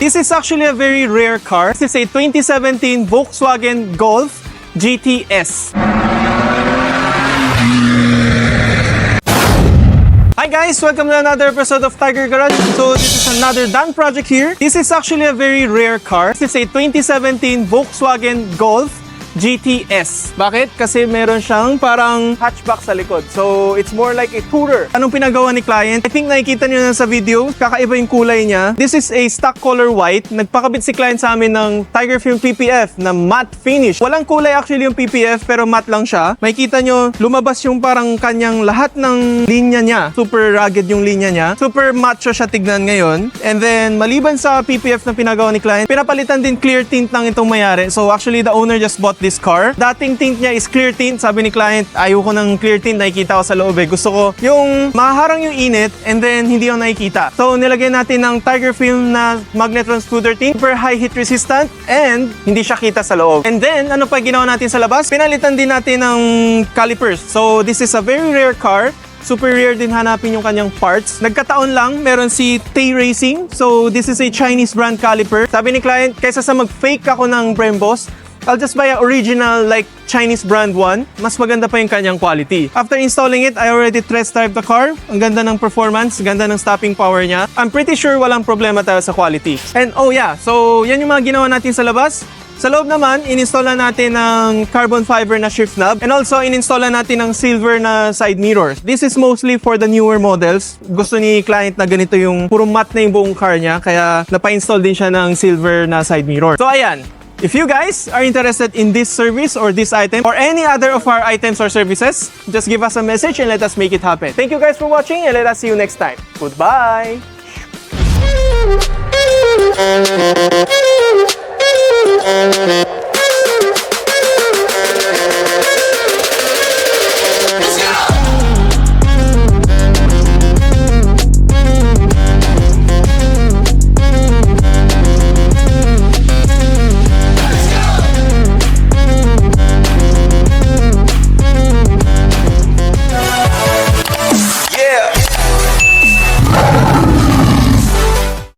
This is actually a very rare car. This is a 2017 Volkswagen Golf GTS. Hi guys! Welcome to another episode of Tiger Garage. So this is another done project here. This is actually a very rare car. This is a 2017 Volkswagen Golf GTS. Bakit? Kasi meron siyang parang hatchback sa likod. So, it's more like a tourer. Anong pinagawa ni client? I think nakikita niyo na sa video, kakaiba yung kulay niya. This is a stock color white. Nagpakabit si client sa amin ng Tiger Film PPF na matte finish. Walang kulay actually yung PPF pero matte lang siya. Makikita nyo, lumabas yung parang kanyang lahat ng linya niya. Super rugged yung linya niya. Super macho siya tignan ngayon. And then, maliban sa PPF na pinagawa ni client, pinapalitan din clear tint lang itong mayari. So, actually, the owner just bought this car. Dating tint niya is clear tint. Sabi ni client, ayoko ng clear tint, nakikita ko sa loob eh. Gusto ko yung maharang yung init and then hindi ako nakikita. So nilagyan natin ng Tiger Film na magnetron scooter tint, super high heat resistant and hindi siya kita sa loob. And then ano pa ginawa natin sa labas? Pinalitan din natin ng calipers. So this is a very rare car. Super rare din hanapin yung kanyang parts. Nagkataon lang, meron si Tay Racing. So this is a Chinese brand caliper. Sabi ni client, kaysa sa mag-fake ako ng Brembo's, I'll just buy an original like Chinese brand one. Mas maganda pa yung kanyang quality. After installing it, I already test drive the car. Ang ganda ng performance, ganda ng stopping power niya. I'm pretty sure walang problema tayo sa quality. And oh yeah, so yan yung mga ginawa natin sa labas. Sa loob naman, in-install na natin ng carbon fiber na shift knob and also in-install na natin ng silver na side mirrors. This is mostly for the newer models. Gusto ni client na ganito yung puro matte na yung buong car niya kaya napa-install din siya ng silver na side mirror. So ayan. If you guys are interested in this service or this item or any other of our items or services, just give us a message and let us make it happen. Thank you guys for watching and let us see you next time. Goodbye!